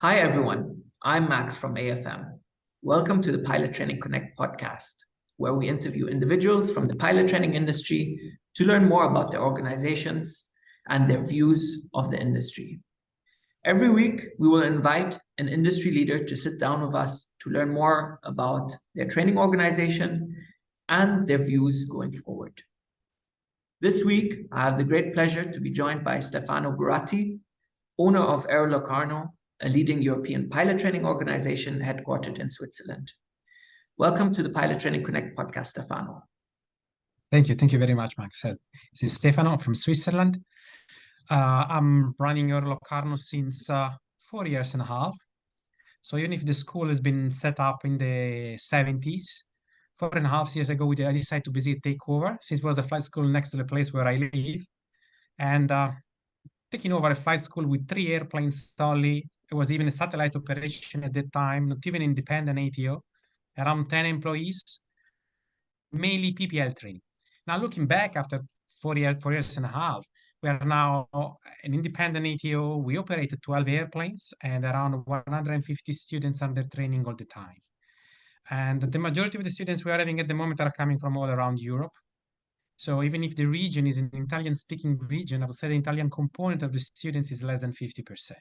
Hi, everyone. I'm Max from AFM. Welcome to the Pilot Training Connect podcast, where we interview individuals from the pilot training industry to learn more about their organizations and their views of the industry. Every week, we will invite an industry leader to sit down with us to learn more about their training organization and their views going forward. This week, I have the great pleasure to be joined by Stefano Buratti, owner of Aero Locarno, a leading European pilot training organization headquartered in Switzerland. Welcome to the Pilot Training Connect podcast, Stefano. Thank you. Thank you very much, Max. This is Stefano from Switzerland. I'm running Aero Locarno since 4 years and a half. So even if the school has been set up in the 70s, 4.5 years ago, I decided to basically take over, since it was the flight school next to the place where I live. And taking over a flight school with 3 airplanes only. It was even a satellite operation at that time, not even independent ATO, around 10 employees, mainly PPL training. Now, looking back after 4 years and a half, we are now an independent ATO. We operated 12 airplanes and around 150 students under training all the time. And the majority of the students we are having at the moment are coming from all around Europe. So even if the region is an Italian-speaking region, I would say the Italian component of the students is less than 50%.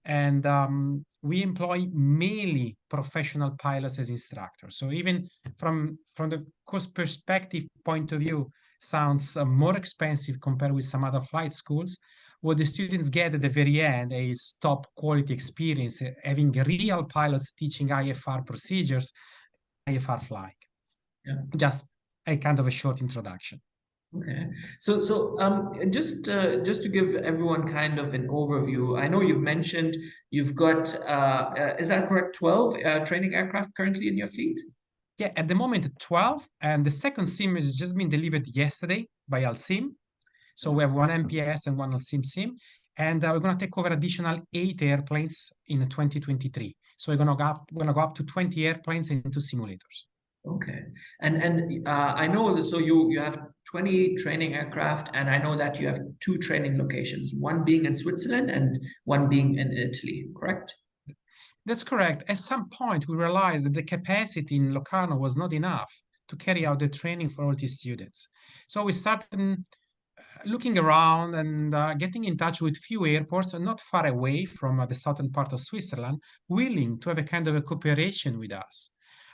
And we employ mainly professional pilots as instructors. So even from the cost perspective point of view, sounds more expensive compared with some other flight schools. What the students get at the very end is top quality experience, having real pilots teaching IFR procedures, IFR flying. Yeah. Just a kind of a short introduction. Okay, so just to give everyone kind of an overview, I know you've mentioned you've got is that correct, 12 training aircraft currently in your fleet? Yeah, at the moment 12, and the second sim has just been delivered yesterday by Alsim. So we have one MPS and one Alsim sim, and we're going to take over additional 8 airplanes in 2023. So we're going to go up to 20 airplanes into simulators. Okay, and I know that, so you have 20 training aircraft, and I know that you have 2 training locations, one being in Switzerland and one being in Italy, correct? That's correct. At some point, we realized that the capacity in Locarno was not enough to carry out the training for all these students. So we started looking around and getting in touch with few airports not far away from the southern part of Switzerland, willing to have a kind of a cooperation with us.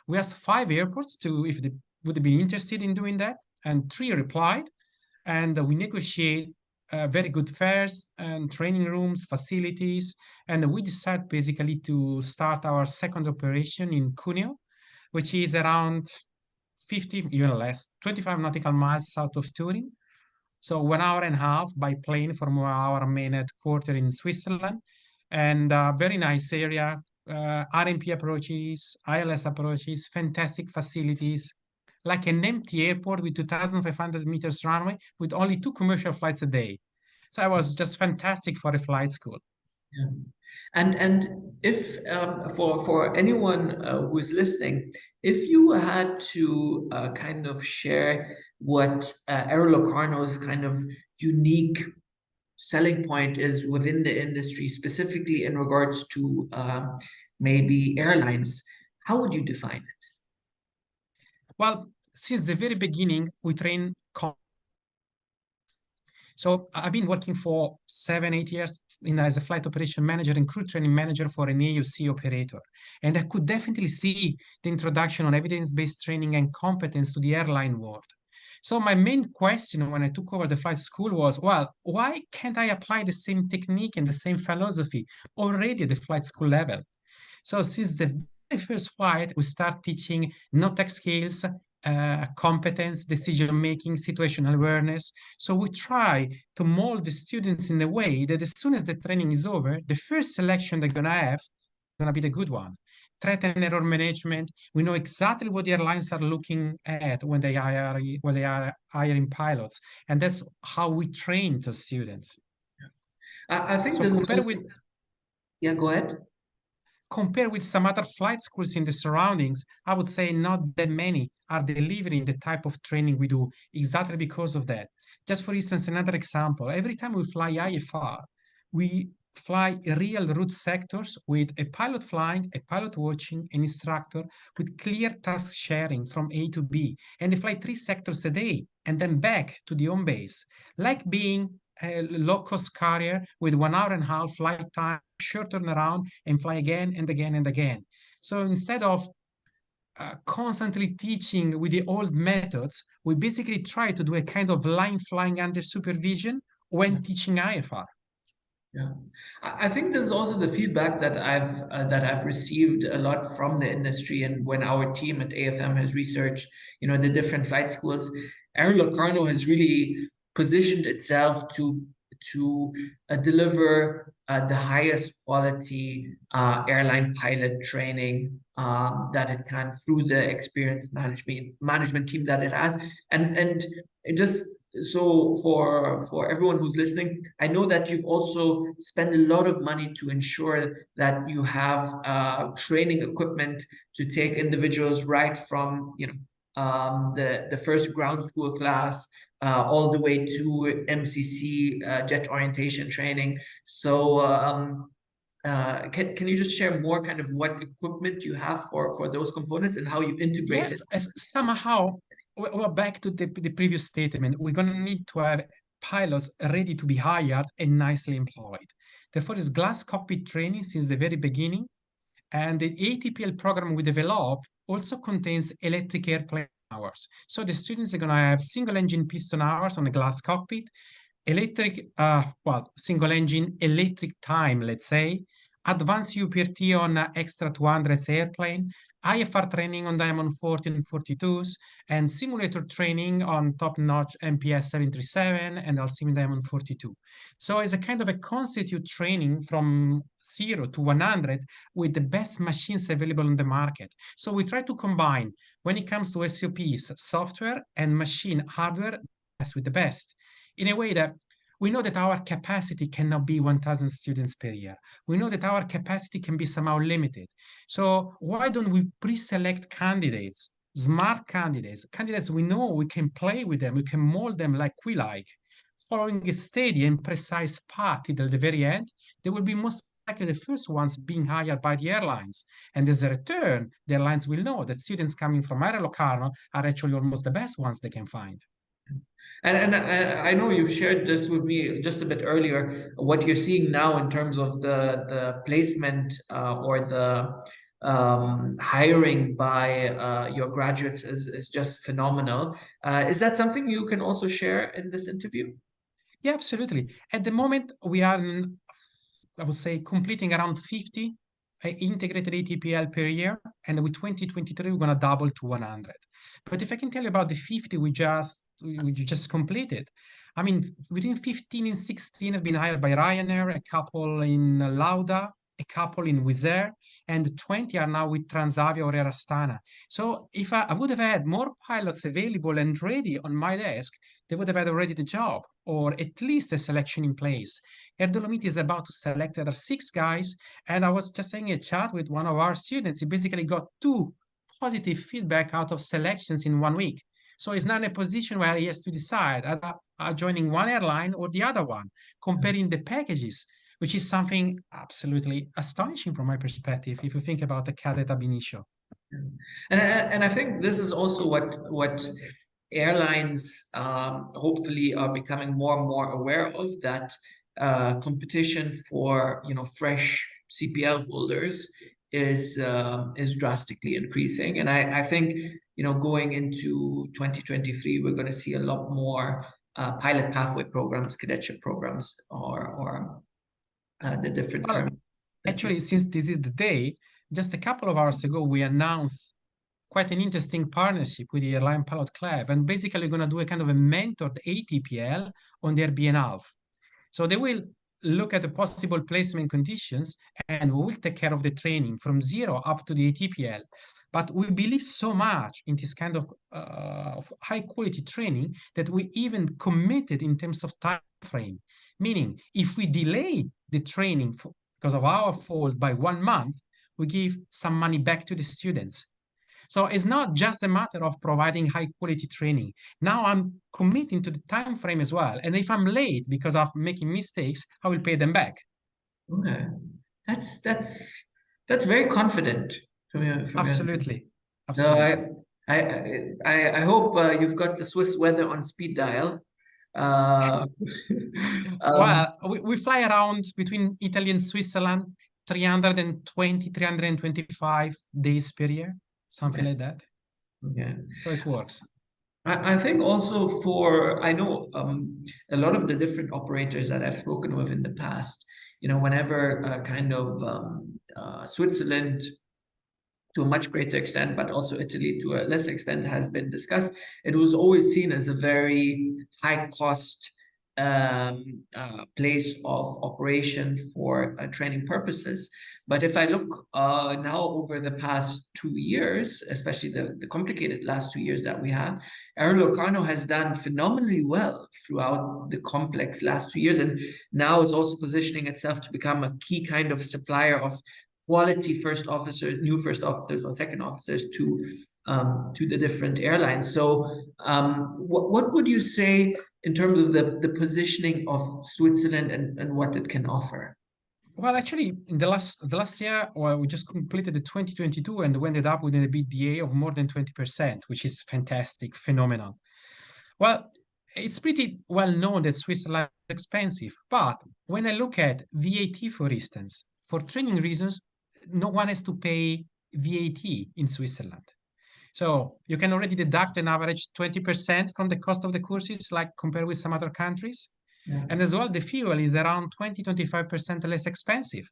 We asked 5 airports if they would be interested in doing that, and 3 replied, and we negotiate very good fares and training rooms, facilities, and we decided basically to start our second operation in Cuneo, which is around 50, even less, 25 nautical miles south of Turin. So 1.5 hours by plane from our main headquarters in Switzerland, and very nice area, RMP approaches, ILS approaches, fantastic facilities, like an empty airport with 2,500 meters runway with only 2 commercial flights a day. So it was just fantastic for a flight school. Yeah. And if for anyone who is listening, if you had to kind of share what Aero Locarno's kind of unique selling point is within the industry, specifically in regards to maybe airlines, how would you define it? Well, since the very beginning, we train. So I've been working for 7-8 years as a flight operation manager and crew training manager for an AUC operator. And I could definitely see the introduction on evidence-based training and competence to the airline world. So my main question when I took over the flight school was, well, why can't I apply the same technique and the same philosophy already at the flight school level? So since the very first flight, we start teaching no-tech skills, competence, decision-making, situational awareness. So we try to mold the students in a way that as soon as the training is over, the first selection they're going to have is going to be the good one. Threat and error management. We know exactly what the airlines are looking at when they are hiring pilots, and that's how we train the students. I think so compared with yeah, go ahead. Compared with some other flight schools in the surroundings, I would say not that many are delivering the type of training we do exactly because of that. Just for instance, another example, every time we fly IFR, we fly real route sectors with a pilot flying, a pilot watching, an instructor with clear task sharing from A to B. And they fly 3 sectors a day and then back to the home base, like being a low-cost carrier with 1 hour and a half flight time, short turnaround, and fly again and again and again. So instead of constantly teaching with the old methods, we basically try to do a kind of line flying under supervision when teaching IFR. Yeah, I think this is also the feedback that I've received a lot from the industry, and when our team at AFM has researched, the different flight schools, Aero Locarno has really positioned itself to deliver the highest quality airline pilot training that it can through the experienced management team that it has, and it just. So for everyone who's listening, I know that you've also spent a lot of money to ensure that you have training equipment to take individuals right from the first ground school class all the way to MCC jet orientation training. So can you just share more kind of what equipment you have for those components and how you integrate it? Yes, somehow we're back to the previous statement. We're going to need to have pilots ready to be hired and nicely employed. Therefore, it's glass cockpit training since the very beginning. And the ATPL program we developed also contains electric airplane hours. So the students are going to have single engine piston hours on the glass cockpit, single engine electric time, let's say, advanced UPRT on extra 200s airplane, IFR training on Diamond 40 and 42s, and simulator training on top-notch MPS 737 and Alcim Diamond 42. So it's a kind of a constitute training from 0 to 100 with the best machines available on the market. So we try to combine, when it comes to SOPs, software and machine hardware, best with the best, in a way that we know that our capacity cannot be 1,000 students per year. We know that our capacity can be somehow limited. So why don't we pre-select candidates, smart candidates, candidates we know we can play with them, we can mold them like we like, following a steady and precise path till the very end. They will be most likely the first ones being hired by the airlines. And as a return, the airlines will know that students coming from Aero Locarno are actually almost the best ones they can find. And I know you've shared this with me just a bit earlier. What you're seeing now in terms of the placement or the hiring by your graduates is just phenomenal. Is that something you can also share in this interview? Yeah, absolutely. At the moment, we are, I would say, completing around 50 integrated ATPL per year. And with 2023, we're going to double to 100. But if I can tell you about the 50 we just completed, I mean, between 15 and 16 have been hired by Ryanair, a couple in Lauda, a couple in Wizz Air, and 20 are now with Transavia or Air Astana. So if I would have had more pilots available and ready on my desk, they would have had already the job, or at least a selection in place. Air Dolomiti is about to select the other 6 guys, and I was just having a chat with one of our students. He basically got 2 positive feedback out of selections in 1 week. So he's now in a position where he has to decide joining one airline or the other one, comparing the packages, which is something absolutely astonishing from my perspective, if you think about the cadet ab initio. And I think this is also what airlines hopefully are becoming more and more aware of, that competition for fresh CPL holders is drastically increasing, and I think going into 2023 we're going to see a lot more pilot pathway programs, cadetship programs, or the different terms. Actually, since this is the day, just a couple of hours ago we announced quite an interesting partnership with the Airline Pilot Club, and basically going to do a kind of a mentored ATPL on their behalf. So they will look at the possible placement conditions, and we will take care of the training from 0 up to the ATPL. But we believe so much in this kind of high quality training that we even committed in terms of time frame. Meaning, if we delay the training because of our fault by 1 month, we give some money back to the students. So it's not just a matter of providing high quality training. Now I'm committing to the time frame as well. And if I'm late because of making mistakes, I will pay them back. Okay, that's that's very confident from your side. Absolutely. So Absolutely. I hope you've got the Swiss weather on speed dial. Uh, um, Well, we fly around between Italy and Switzerland 320, 325 days per year, something okay, like that. okay. So it works. I think also for I know a lot of the different operators that I've spoken with in the past, whenever kind of Switzerland to a much greater extent, but also Italy to a lesser extent has been discussed. It was always seen as a very high cost place of operation for training purposes. But if I look now over the past 2 years, especially the complicated last 2 years that we had, Aero Locarno has done phenomenally well throughout the complex last 2 years, and now is also positioning itself to become a key kind of supplier of quality first officers, new first officers or second officers to the different airlines. So, what would you say in terms of the positioning of Switzerland and what it can offer? Well, actually, in the last year, well, we just completed the 2022 and we ended up with an EBITDA of more than 20%, which is fantastic, phenomenal. Well, it's pretty well known that Switzerland is expensive, but when I look at VAT, for instance, for training reasons, no one has to pay VAT in Switzerland. So you can already deduct an average 20% from the cost of the courses, like compared with some other countries. Yeah. And as well, the fuel is around 20-25% less expensive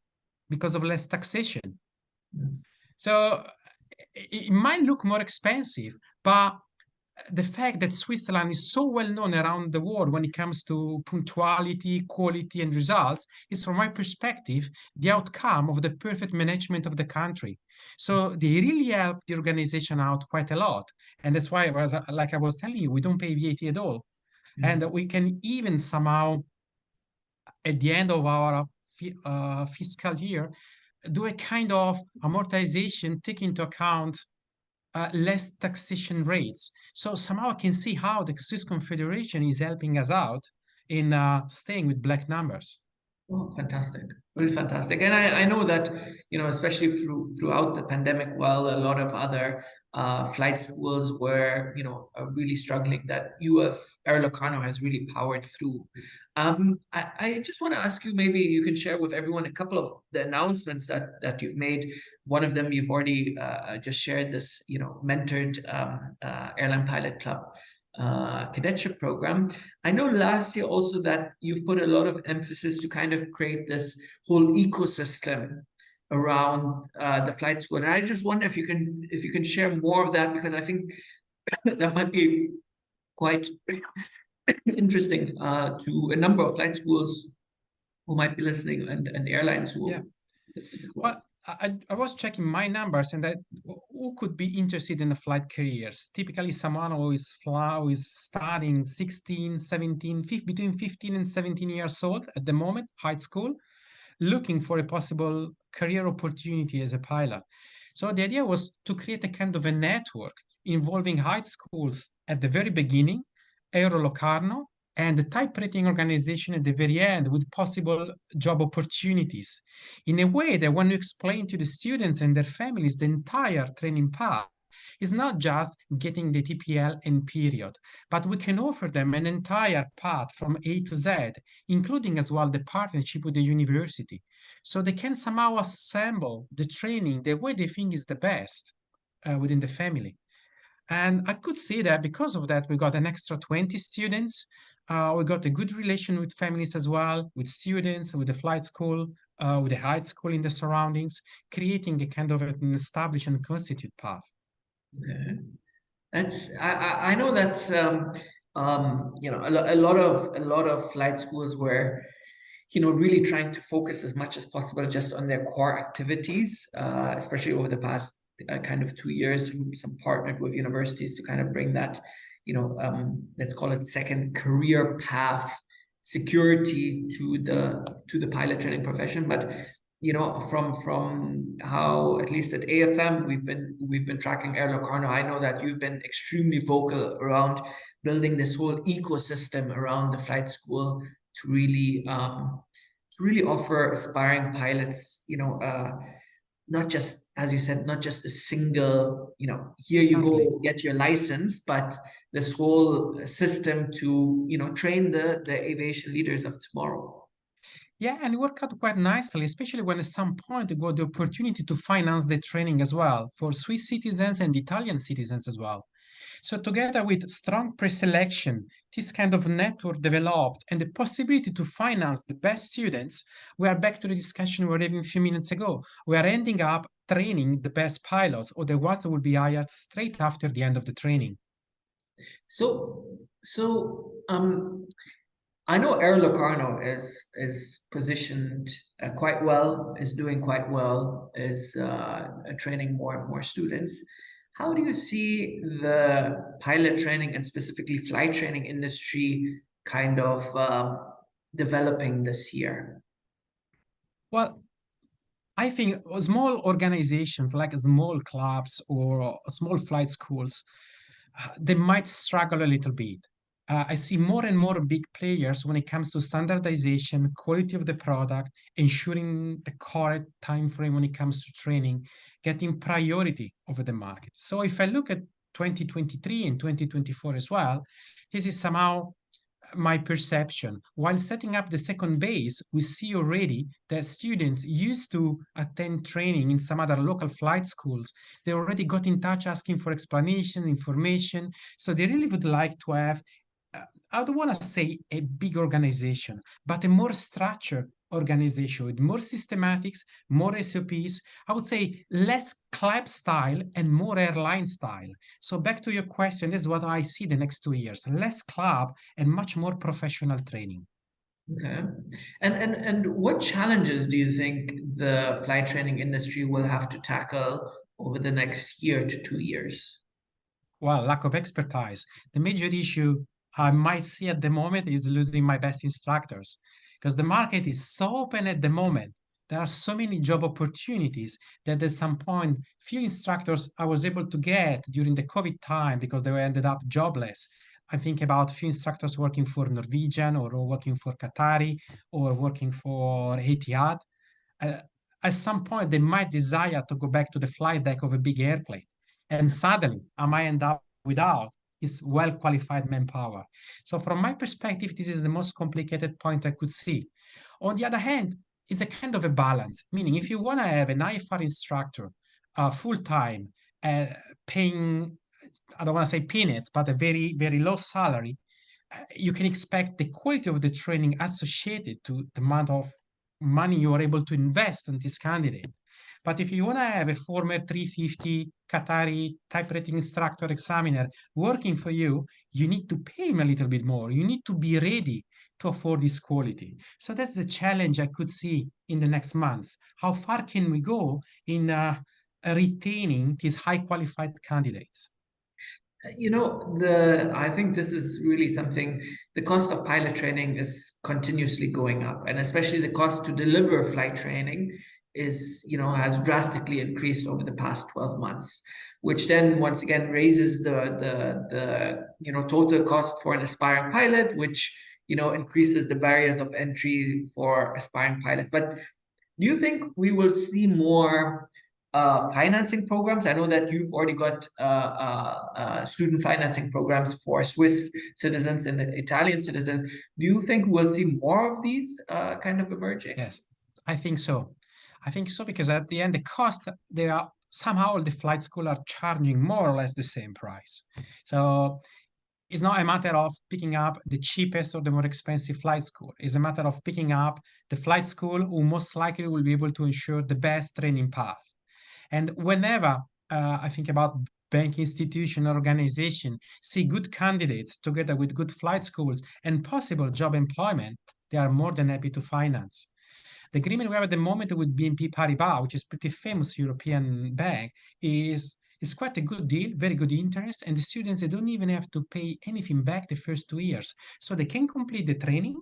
because of less taxation. Yeah. So it might look more expensive, but the fact that Switzerland is so well known around the world when it comes to punctuality, quality, and results is, from my perspective, the outcome of the perfect management of the country. So they really help the organization out quite a lot. And that's why, like I was telling you, we don't pay VAT at all. Yeah. And we can even somehow, at the end of our fiscal year, do a kind of amortization, take into account less taxation rates. So somehow I can see how the Swiss Confederation is helping us out in staying with black numbers. Oh, fantastic. Really fantastic. And I know that, especially throughout the pandemic, while a lot of other flight schools were, are really struggling, that Aero Locarno has really powered through. I just want to ask you, maybe you can share with everyone a couple of the announcements that you've made. One of them you've already just shared this, mentored airline pilot club cadetship program. I know last year also that you've put a lot of emphasis to kind of create this whole ecosystem around the flight school. And I just wonder if you can share more of that, because I think that might be quite interesting to a number of flight schools who might be listening, and airlines who Yeah. will listen as well. Well, I was checking my numbers and that who could be interested in the flight careers. Typically, someone who is studying 16, 17, between 15 and 17 years old at the moment, high school, looking for a possible career opportunity as a pilot. So the idea was to create a kind of a network involving high schools at the very beginning, Aero Locarno, and the type rating organization at the very end with possible job opportunities. In a way that when you explain to the students and their families the entire training path, is not just getting the TPL and period, but we can offer them an entire path from A to Z, including as well the partnership with the university. So they can somehow assemble the training the way they think is the best within the family. And I could see that because of that, we got an extra 20 students. We got a good relation with families as well, with students, with the flight school, with the high school in the surroundings, creating a kind of an established and constituted path. Okay. I know that a lot of flight schools were really trying to focus as much as possible just on their core activities, especially over the past kind of 2 years. Some partnered with universities to kind of bring that, let's call it second career path security to the pilot training profession. But from how, at least at AFM, we've been tracking Aero Locarno. I know that you've been extremely vocal around building this whole ecosystem around the flight school to really to really offer aspiring pilots, not just, as you said, not just a single, here you Exactly. go, get your license, but this whole system to, train the aviation leaders of tomorrow. Yeah, and it worked out quite nicely, especially when at some point they got the opportunity to finance the training as well for Swiss citizens and Italian citizens as well. So together with strong pre-selection, this kind of network developed and the possibility to finance the best students, we are back to the discussion we were having a few minutes ago. We are ending up training the best pilots or the ones that will be hired straight after the end of the training. So, I know Aero Locarno is positioned quite well, is doing quite well, is training more and more students. How do you see the pilot training and specifically flight training industry kind of developing this year? Well, I think small organizations like small clubs or small flight schools, they might struggle a little bit. I see more and more big players when it comes to standardization, quality of the product, ensuring the correct time frame when it comes to training, getting priority over the market. So if I look at 2023 and 2024 as well, this is somehow my perception. While setting up the second base, we see already that students used to attend training in some other local flight schools. They already got in touch asking for explanation, information. So they really would like to have, I don't want to say a big organization, but a more structured organization with more systematics, more SOPs. I would say less club style and more airline style. So back to your question, this is what I see the next 2 years: less club and much more professional training. Okay. And what challenges do you think the flight training industry will have to tackle over the next year to 2 years? Well, lack of expertise. The major issue I might see at the moment is losing my best instructors because the market is so open at the moment. There are so many job opportunities that at some point, few instructors I was able to get during the COVID time because they ended up jobless. I think about few instructors working for Norwegian or working for Qatari or working for Etihad. Uh, at some point, they might desire to go back to the flight deck of a big airplane. And suddenly, I might end up without is well-qualified manpower. So from my perspective, this is the most complicated point I could see. On the other hand, it's a kind of a balance, meaning if you want to have an IFR instructor full-time, paying, I don't want to say peanuts, but a very, very low salary, you can expect the quality of the training associated to the amount of money you are able to invest in this candidate. But if you want to have a former 350 Qatari type rating instructor examiner working for you, you need to pay him a little bit more. You need to be ready to afford this quality. So that's the challenge I could see in the next months. How far can we go in retaining these high qualified candidates? I think this is really something. The cost of pilot training is continuously going up, and especially the cost to deliver flight training has drastically increased over the past 12 months, which then once again raises the total cost for an aspiring pilot, which increases the barriers of entry for aspiring pilots. But do you think we will see more financing programs? I know that you've already got student financing programs for Swiss citizens and Italian citizens. Do you think we'll see more of these kind of emerging? Yes, I think so. I think so because at the end, the cost, they are somehow the flight school are charging more or less the same price. So it's not a matter of picking up the cheapest or the more expensive flight school. It's a matter of picking up the flight school who most likely will be able to ensure the best training path. And whenever I think about bank institution or organization see good candidates together with good flight schools and possible job employment, they are more than happy to finance. The agreement we have at the moment with BNP Paribas, which is pretty famous European bank, is quite a good deal, very good interest, and the students they don't even have to pay anything back the first 2 years, so they can complete the training,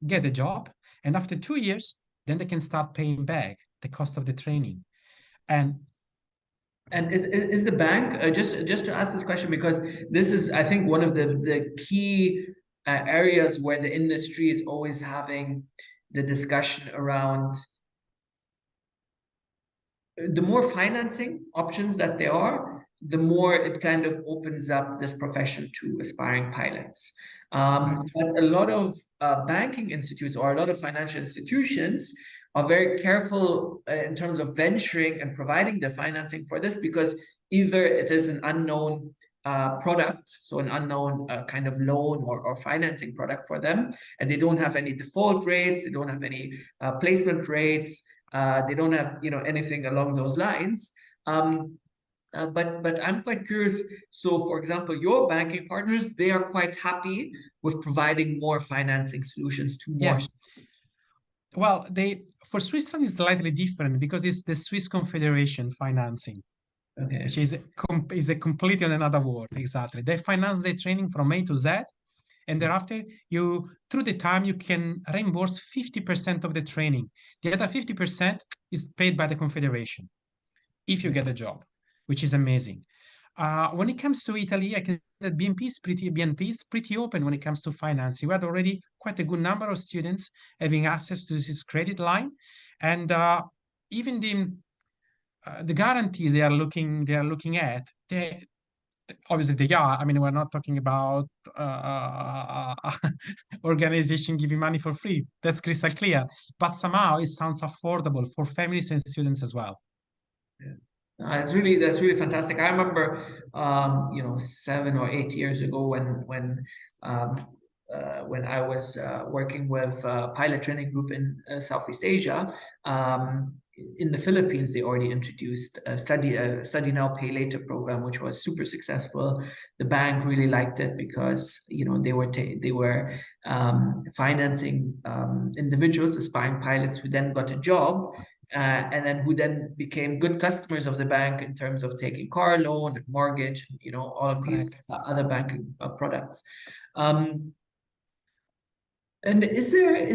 get a job, and after 2 years, then they can start paying back the cost of the training. And is the bank just to ask this question, because this is, I think, one of the key areas where the industry is always having the discussion around the more financing options that there are, the more it kind of opens up this profession to aspiring pilots. But a lot of banking institutes or a lot of financial institutions are very careful in terms of venturing and providing the financing for this, because either it is an unknown product, so an unknown kind of loan or financing product for them, and they don't have any default rates, they don't have any placement rates, they don't have anything along those lines. But I'm quite curious. So, for example, your banking partners, they are quite happy with providing more financing solutions to more. Yeah. Well, for Switzerland is slightly different because it's the Swiss Confederation financing, Okay. which is a completely on another world. Exactly, they finance the training from A to Z, and thereafter through the time you can reimburse 50% of the training. The other 50% is paid by the Confederation if you get a job, which is amazing. When it comes to Italy, I can say that BNP is pretty open when it comes to financing. We had already quite a good number of students having access to this credit line, and even the guarantees they are looking at, obviously they are. I mean, we're not talking about organization giving money for free. That's crystal clear. But somehow it sounds affordable for families and students as well. Yeah. That's really fantastic. I remember, 7 or 8 years ago when I was working with a pilot training group in Southeast Asia. In the Philippines, they already introduced a study now, pay later program, which was super successful. The bank really liked it because they were financing individuals, aspiring pilots, who then got a job. And then who then became good customers of the bank in terms of taking car loan and mortgage, all of these other banking products. And is there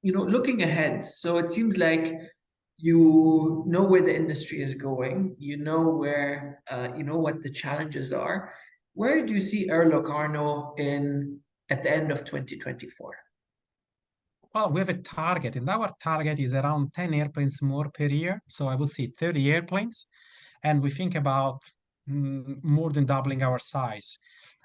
looking ahead? So it seems like you know where the industry is going, where what the challenges are. Where do you see Aero Locarno at the end of 2024? Well, we have a target, and our target is around 10 airplanes more per year. So I would say 30 airplanes. And we think about more than doubling our size.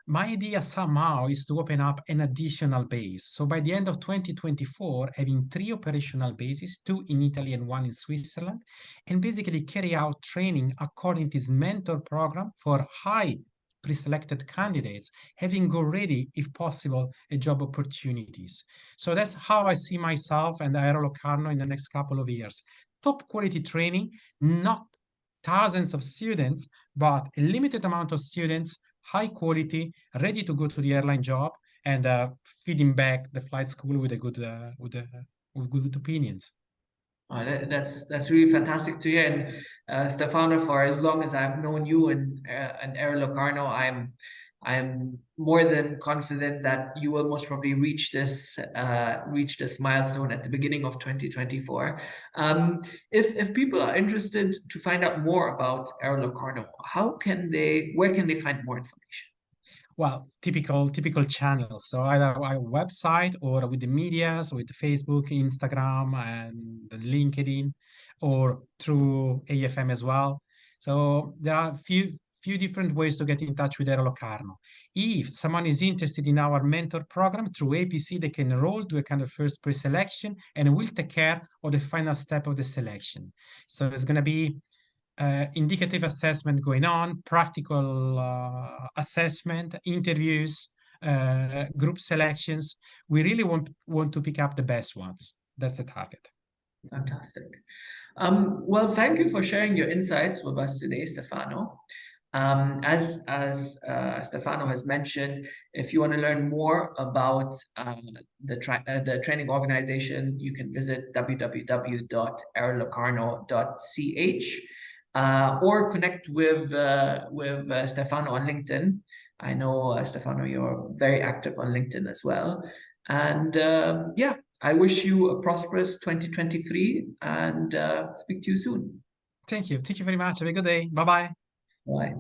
My idea somehow is to open up an additional base. So by the end of 2024, having 3 operational bases, 2 in Italy and 1 in Switzerland, and basically carry out training according to this mentor program for high pre-selected candidates, having already, if possible, a job opportunities. So that's how I see myself and Aero Locarno in the next couple of years. Top quality training, not thousands of students, but a limited amount of students, high quality, ready to go to the airline job, and feeding back the flight school with good opinions. That's really fantastic to hear. And Stefano, for as long as I've known you and Aero Locarno, I'm more than confident that you will most probably reach this milestone at the beginning of 2024. If people are interested to find out more about Aero Locarno, where can they find more information? Well, typical channels. So either our website or with the media, so with Facebook, Instagram, and LinkedIn, or through AFM as well. So there are a few different ways to get in touch with Aero Locarno. If someone is interested in our mentor program through APC, they can enroll to a kind of first pre-selection, and we'll take care of the final step of the selection. So there's going to be indicative assessment going on, practical assessment, interviews, group selections. We really want to pick up the best ones. That's the target. Fantastic. Well, thank you for sharing your insights with us today, Stefano. As Stefano has mentioned, if you want to learn more about the training organization, you can visit www.aerolocarno.ch. Or connect with Stefano on LinkedIn. I know, Stefano, you're very active on LinkedIn as well. And yeah, I wish you a prosperous 2023 and speak to you soon. Thank you. Thank you very much. Have a good day. Bye-bye. Bye.